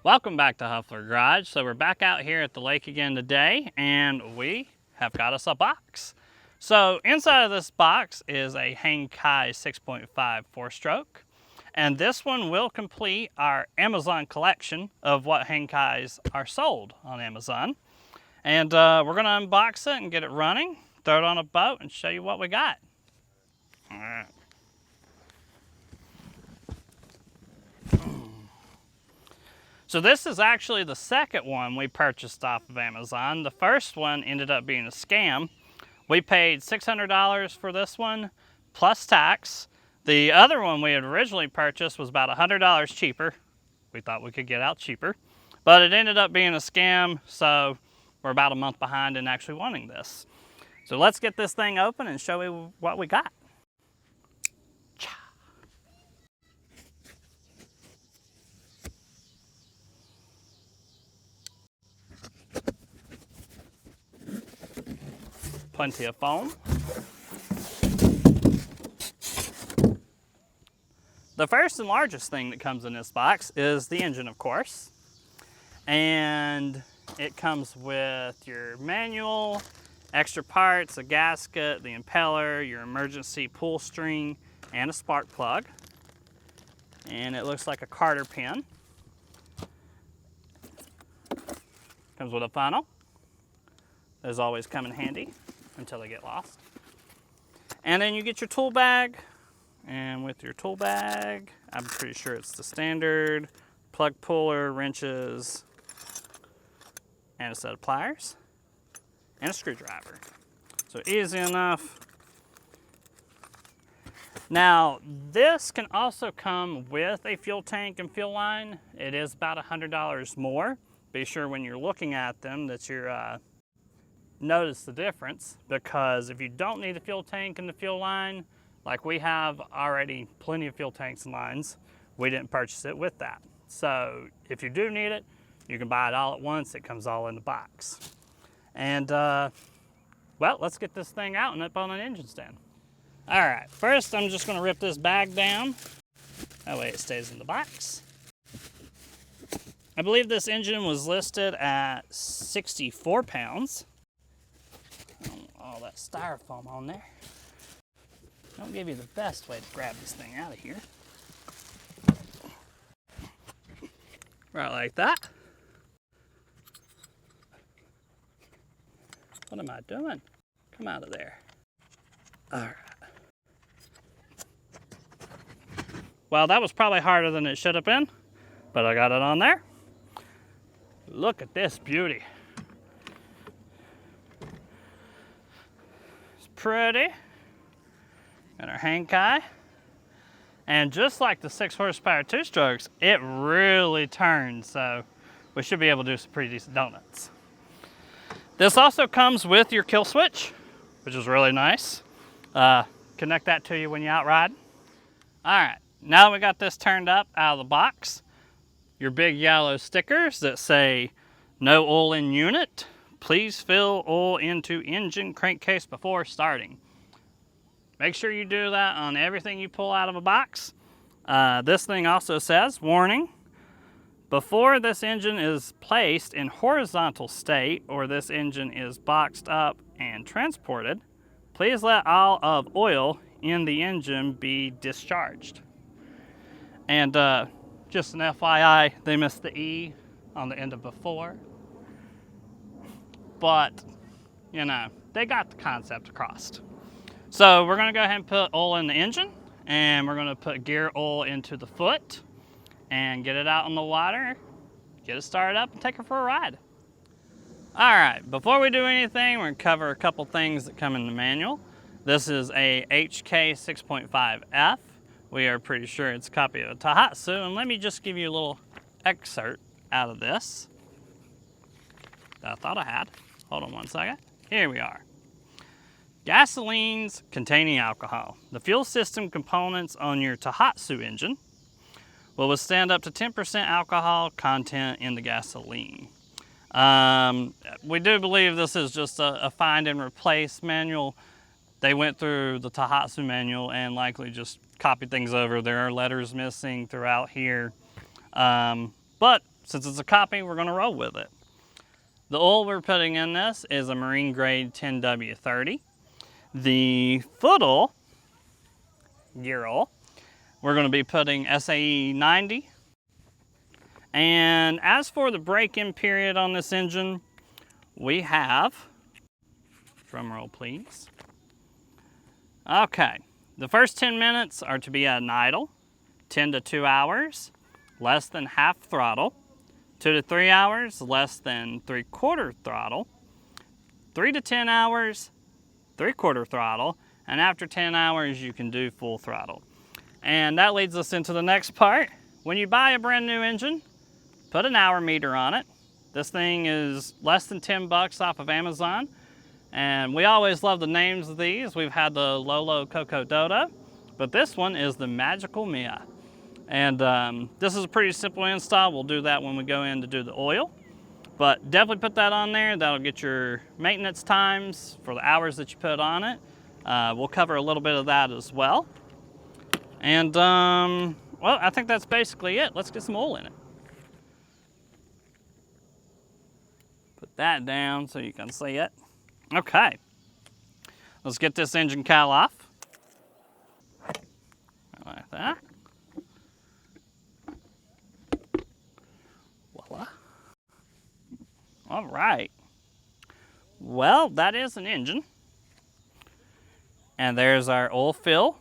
Welcome back to Huffler Garage. So we're back out here at the lake again today, and we have got us a box. So inside of this box is a Hangkai 6.5 4-stroke, and this one will complete our Amazon collection of what Hankais are sold on Amazon. And we're going to unbox it and get it running, throw it on a boat, and show you what we got. All right. So this is actually the second one we purchased off of Amazon. The first one ended up being a scam. We paid $600 for this one, plus tax. The other one we had originally purchased was about $100 cheaper. We thought we could get out cheaper, but it ended up being a scam, so we're about a month behind in actually wanting this. So let's get this thing open and show you what we got. Plenty of foam. The first and largest thing that comes in this box is the engine, of course. And it comes with your manual, extra parts, a gasket, the impeller, your emergency pull string, and a spark plug. And it looks like a Carter pin. Comes with a funnel. Those always come in handy until they get lost. And then you get your tool bag, and with your tool bag, I'm pretty sure it's the standard plug puller, wrenches, and a set of pliers, and a screwdriver. So easy enough. Now, this can also come with a fuel tank and fuel line. It is about $100 more. Be sure when you're looking at them that you're notice the difference, because if you don't need a fuel tank and the fuel line, like we have already plenty of fuel tanks and lines, we didn't purchase it with that. So if you do need it, you can buy it all at once. It comes all in the box. And well, let's get this thing out and up on an engine stand. All right, first I'm just gonna rip this bag down. That way it stays in the box. I believe this engine was listed at 64 pounds. All that styrofoam on there. Don't give you the best way to grab this thing out of here. Right like that. What am I doing? Come out of there. All right. Well, that was probably harder than it should have been, but I got it on there. Look at this beauty. Pretty. Got our Hangkai. And just like the 6 horsepower 2-strokes, it really turns, so we should be able to do some pretty decent donuts. This also comes with your kill switch, which is really nice. Connect that to you when you're out riding. All right, now we got this turned up out of the box. Your big yellow stickers that say no oil in unit. Please fill oil into engine crankcase before starting. Make sure you do that on everything you pull out of a box. This thing also says, warning, before this engine is placed in horizontal state or this engine is boxed up and transported, please let all of oil in the engine be discharged. And just an FYI, they missed the E on the end of before. But, you know, they got the concept across. So we're gonna go ahead and put oil in the engine, and we're gonna put gear oil into the foot and get it out on the water, get it started up, and take it for a ride. All right, before we do anything, we're gonna cover a couple things that come in the manual. This is a HK 6.5F. We are pretty sure it's a copy of a Tohatsu, and let me just give you a little excerpt out of this that I thought I had. Hold on one second. Here we are. Gasolines containing alcohol. The fuel system components on your Tohatsu engine will withstand up to 10% alcohol content in the gasoline. We do believe this is just a find and replace manual. They went through the Tohatsu manual and likely just copied things over. There are letters missing throughout here. But since it's a copy, we're gonna roll with it. The oil we're putting in this is a marine grade 10W30. The foot oil, gear oil, we're gonna be putting SAE 90. And as for the break-in period on this engine, we have, drum roll please. Okay, the first 10 minutes are to be at an idle, 10 to 2 hours, less than half throttle, 2 to 3 hours, less than 3/4 throttle, 3 to 10 hours, 3/4 throttle, and after 10 hours you can do full throttle. And that leads us into the next part. When you buy a brand new engine, put an hour meter on it. This thing is less than 10 bucks off of Amazon. And we always love the names of these. We've had the Lolo Coco Dodo, but this one is the Magical Mia. And this is a pretty simple install. We'll do that when we go in to do the oil. But definitely put that on there. That'll get your maintenance times for the hours that you put on it. We'll cover a little bit of that as well. And well, I think that's basically it. Let's get some oil in it. Put that down so you can see it. Okay, let's get this engine cowl off. Like that. Voila. All right. Well, that is an engine. And there's our oil fill.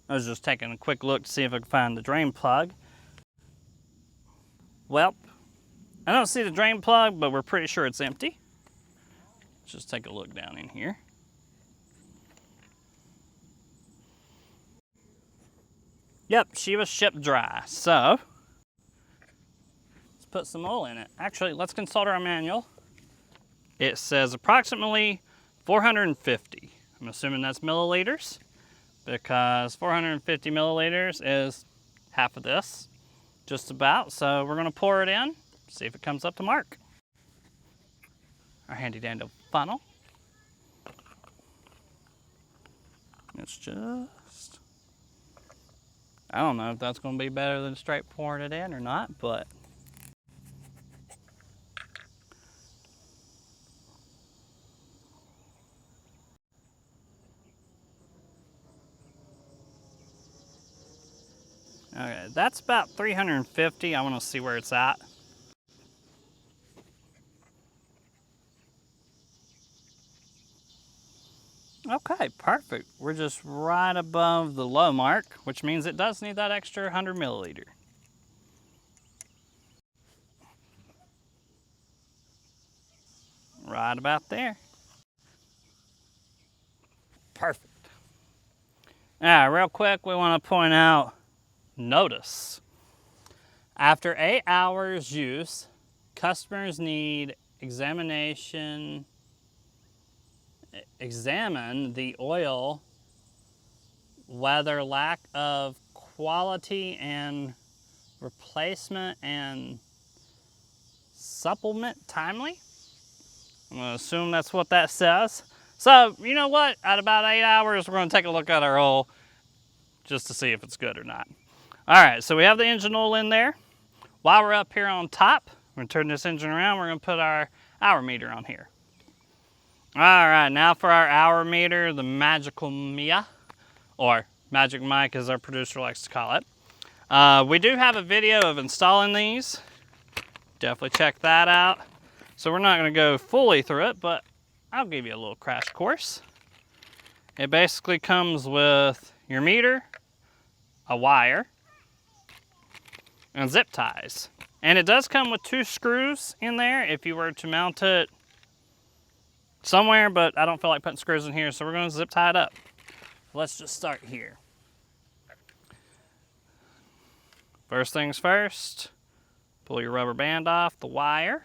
I was just taking a quick look to see if I could find the drain plug. Well, I don't see the drain plug, but we're pretty sure it's empty. Let's just take a look down in here. Yep, she was shipped dry. So, let's put some oil in it. Actually, let's consult our manual. It says approximately 450. I'm assuming that's milliliters, because 450 milliliters is half of this, just about. So we're gonna pour it in, see if it comes up to mark. Our handy dandy funnel. It's just, I don't know if that's gonna be better than straight pouring it in or not, but okay, that's about 350. I want to see where it's at. Okay, perfect. We're just right above the low mark, which means it does need that extra 100 milliliter. Right about there. Perfect. Now, real quick, we want to point out, notice, after 8 hours use, customers need examine the oil, whether lack of quality and replacement and supplement timely. I'm gonna assume that's what that says. So, you know what? At about 8 hours, we're gonna take a look at our oil just to see if it's good or not. All right, so we have the engine oil in there. While we're up here on top, we're gonna turn this engine around. We're gonna put our hour meter on here. All right, now for our hour meter, the Magical Mia, or Magic Mike as our producer likes to call it. We do have a video of installing these. Definitely check that out. So we're not gonna go fully through it, but I'll give you a little crash course. It basically comes with your meter, a wire, and zip ties. And it does come with 2 screws in there if you were to mount it somewhere, but I don't feel like putting screws in here, so we're gonna zip tie it up. Let's just start here. First things first, pull your rubber band off the wire.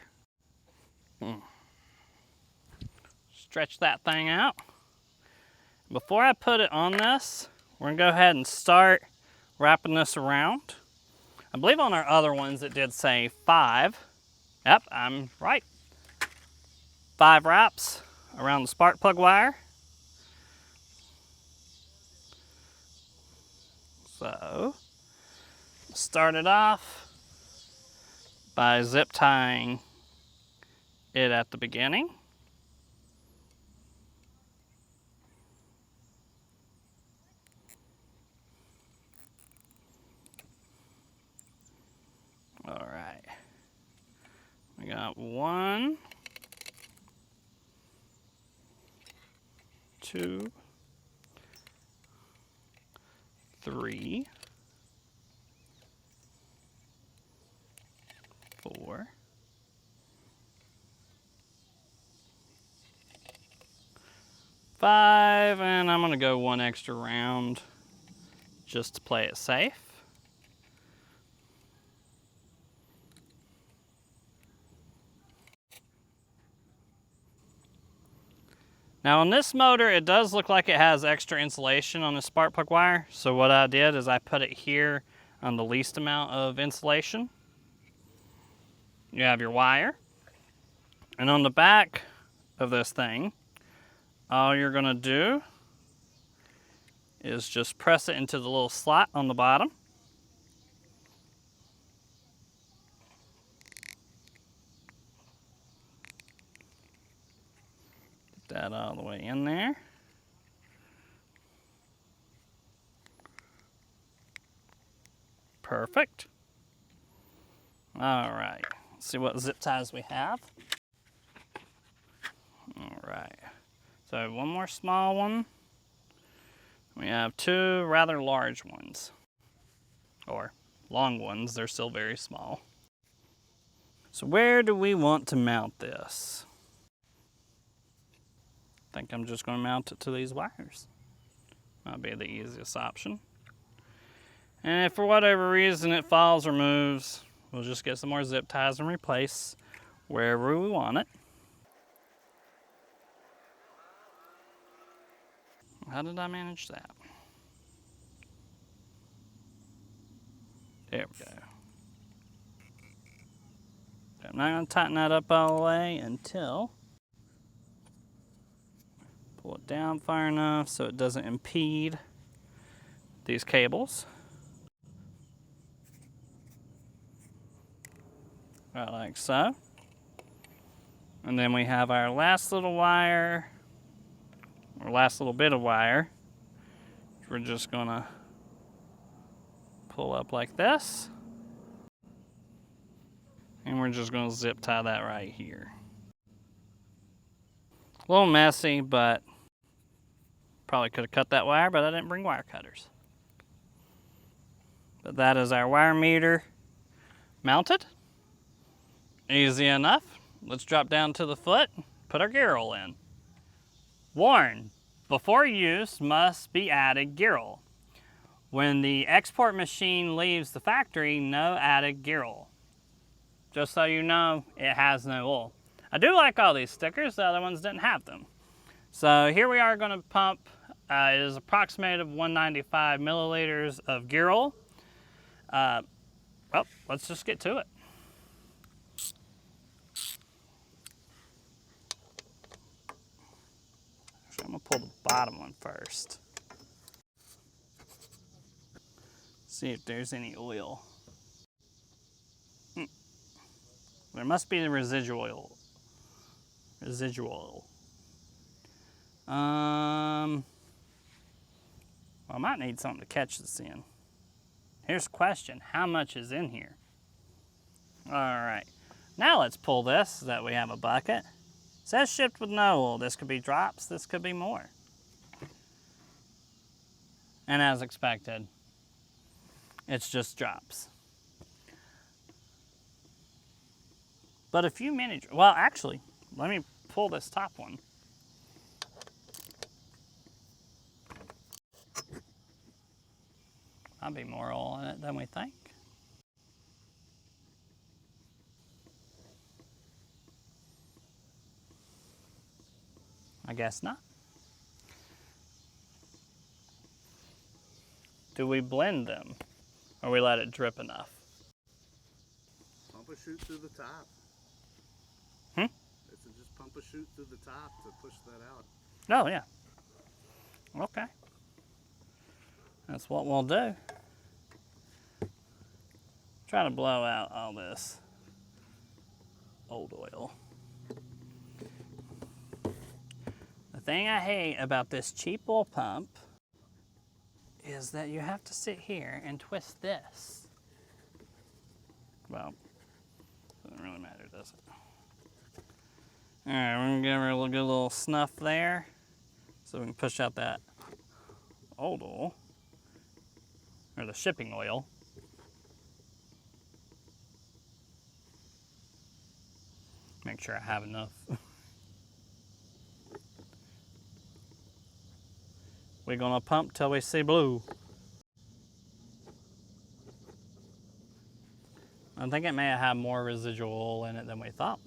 Stretch that thing out. Before I put it on this, we're gonna go ahead and start wrapping this around. I believe on our other ones it did say 5. Yep, I'm right. 5 wraps around the spark plug wire. So, start it off by zip tying it at the beginning. All right. We got 1, 2, 3, 4, 5, and I'm gonna go 1 extra round just to play it safe. Now on this motor, it does look like it has extra insulation on the spark plug wire. So what I did is I put it here on the least amount of insulation. You have your wire. And on the back of this thing, all you're gonna do is just press it into the little slot on the bottom. Get that all the way in there. Perfect. All right, let's see what zip ties we have. All right, so one more small one. We have 2 rather large ones, or long ones, they're still very small. So where do we want to mount this? I think I'm just going to mount it to these wires. That'll be the easiest option. And if for whatever reason it falls or moves, we'll just get some more zip ties and replace wherever we want it. How did I manage that? There we go. I'm not going to tighten that up all the way until pull it down far enough so it doesn't impede these cables. Right, like so. And then we have our last little wire, or last little bit of wire. We're just gonna pull up like this. And we're just gonna zip tie that right here. A little messy, but probably could have cut that wire, but I didn't bring wire cutters. But that is our wire meter mounted. Easy enough. Let's drop down to the foot, put our gear oil in. Warn, before use must be added gear oil. When the export machine leaves the factory, no added gear oil. Just so you know, it has no oil. I do like all these stickers, the other ones didn't have them. So here we are going to pump, it is approximated 195 milliliters of gear oil. Well, let's just get to it. I'm gonna pull the bottom one first. See if there's any oil. There must be the residual oil. Well, I might need something to catch this in. Here's the question, how much is in here? All right, now let's pull this so that we have a bucket. It says shipped with no oil. This could be drops, this could be more. And as expected, it's just drops. But a few minutes, well actually, let me pull this top one. Might be more oil in it than we think. I guess not. Do we blend them, or we let it drip enough? Pump a chute through the top. It's just pump a chute through the top to push that out. Oh yeah. Okay. That's what we'll do. Try to blow out all this old oil. The thing I hate about this cheap oil pump is that you have to sit here and twist this. Well, doesn't really matter, does it? All right, we're gonna give her a good little snuff there so we can push out that old oil, or the shipping oil. Make sure I have enough. We're gonna pump till we see blue. I think it may have had more residual oil in it than we thought.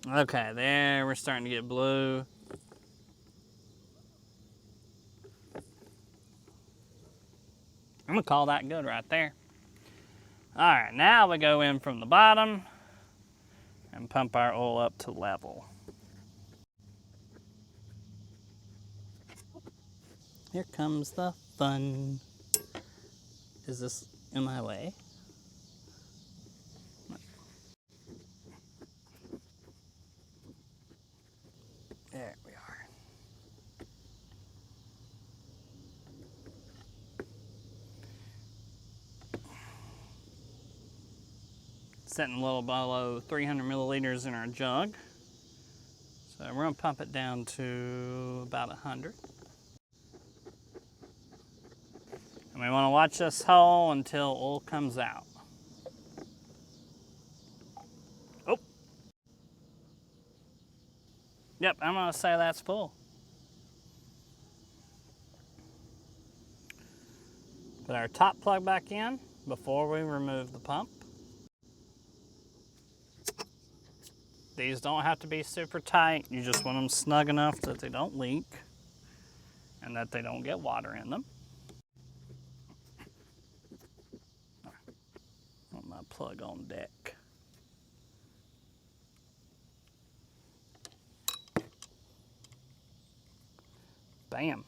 Okay, there, we're starting to get blue. I'm gonna call that good right there. All right, now we go in from the bottom and pump our oil up to level. Here comes the fun. Is this in my way? There we are. Setting a little below 300 milliliters in our jug. So we're gonna pump it down to about 100. And we wanna watch this hole until oil comes out. Oh. Yep, I'm gonna say that's full. Put our top plug back in before we remove the pump. These don't have to be super tight. You just want them snug enough that they don't leak and that they don't get water in them. Want my plug on deck. Bam.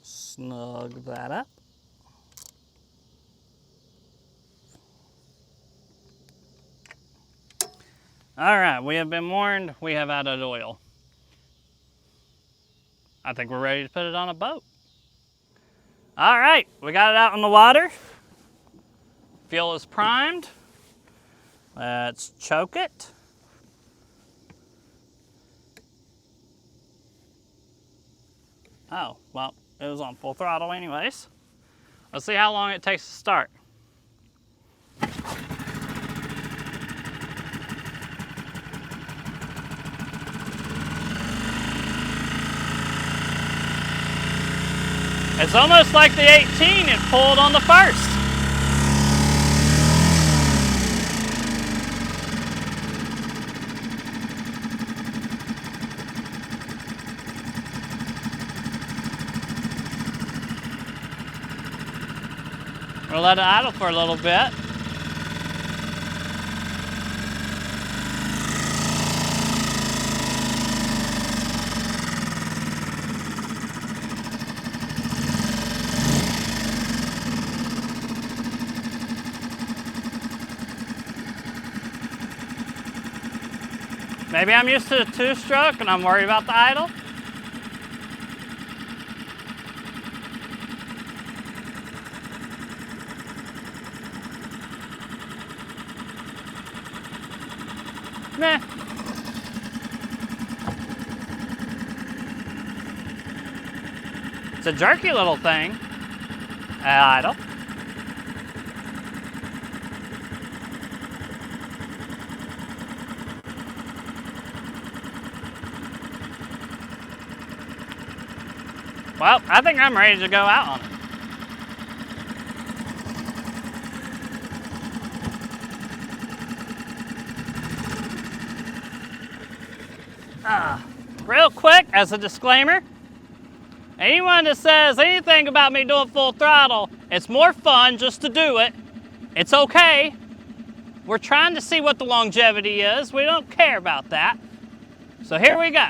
Snug that up. All right, we have been warned, we have added oil. I think we're ready to put it on a boat. All right, we got it out in the water. Fuel is primed. Let's choke it. Oh, well, it was on full throttle anyways. Let's see how long it takes to start. It's almost like the 18 it pulled on the first. We'll let it idle for a little bit. Maybe I'm used to the two-stroke and I'm worried about the idle. Meh. It's a jerky little thing at idle. Well, I think I'm ready to go out on it. Real quick, as a disclaimer, anyone that says anything about me doing full throttle, it's more fun just to do it. It's okay. We're trying to see what the longevity is. We don't care about that. So here we go.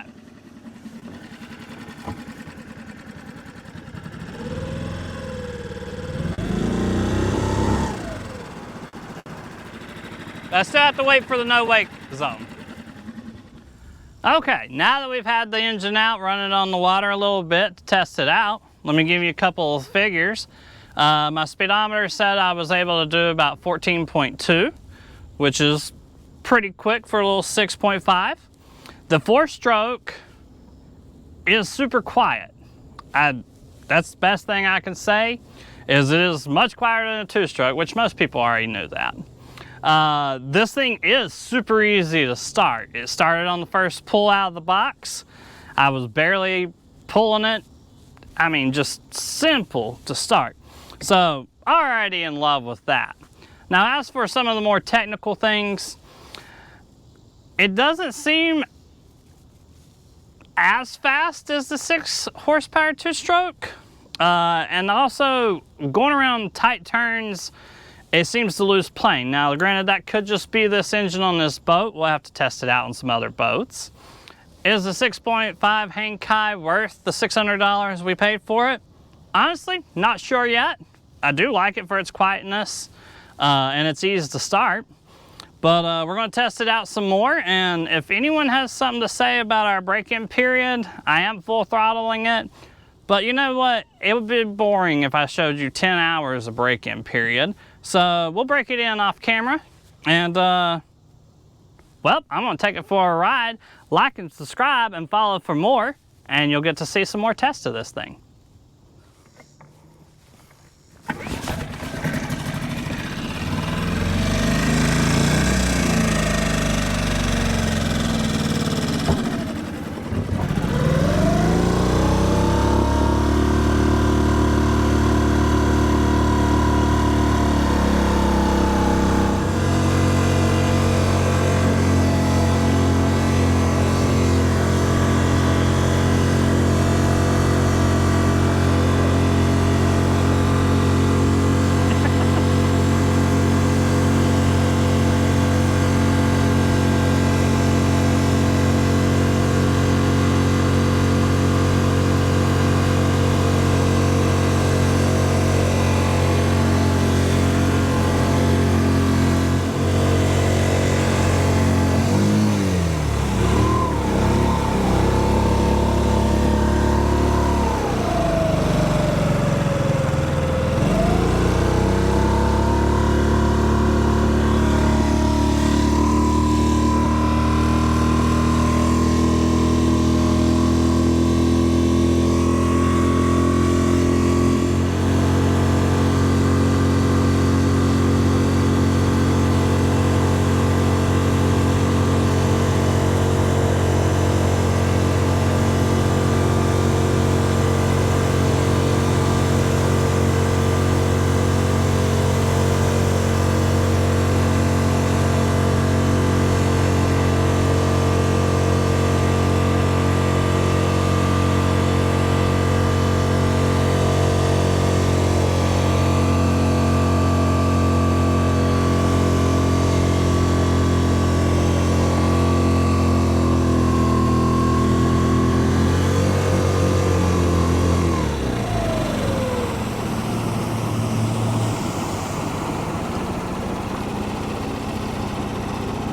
I still have to wait for the no wake zone. Okay, now that we've had the engine out, run it on the water a little bit to test it out, let me give you a couple of figures. My speedometer said I was able to do about 14.2, which is pretty quick for a little 6.5. The 4-stroke is super quiet. That's the best thing I can say, is it is much quieter than a 2-stroke, which most people already knew that. This thing is super easy to start. It started on the first pull out of the box. I was barely pulling it. I mean, just simple to start. So, already in love with that. Now, as for some of the more technical things, it doesn't seem as fast as the 6-horsepower 2-stroke. And also, going around tight turns, it seems to lose plane. Now, granted, that could just be this engine on this boat. We'll have to test it out on some other boats. Is the 6.5 Hangkai worth the $600 we paid for it? Honestly, not sure yet. I do like it for its quietness and it's easy to start. But we're going to test it out some more, and if anyone has something to say about our break-in period, I am full throttling it. But you know what? It would be boring if I showed you 10 hours of break-in period. So we'll break it in off camera, and well, I'm going to take it for a ride. Like and subscribe and follow for more, and you'll get to see some more tests of this thing.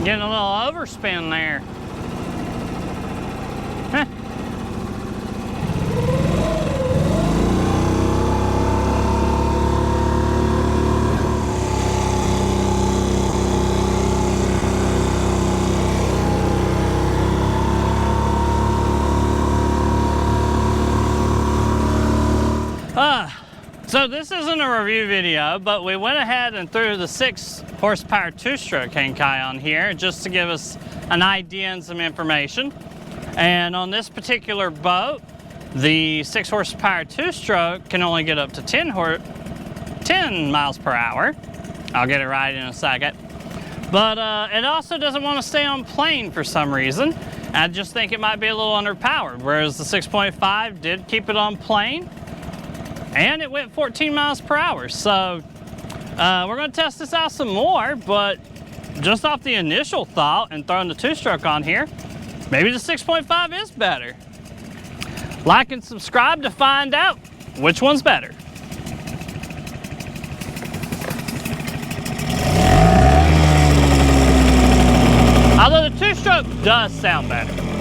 Getting a little overspin there. So this isn't a review video, but we went ahead and threw the 6-horsepower 2-stroke Hangkai on here just to give us an idea and some information. And on this particular boat, the 6-horsepower 2-stroke can only get up to 10 miles per hour. I'll get it right in a second. But it also doesn't want to stay on plane for some reason. I just think it might be a little underpowered, whereas the 6.5 did keep it on plane. And it went 14 miles per hour. So we're going to test this out some more, but just off the initial thought and throwing the 2-stroke on here, maybe the 6.5 is better. Like and subscribe to find out which one's better. two-stroke does sound better.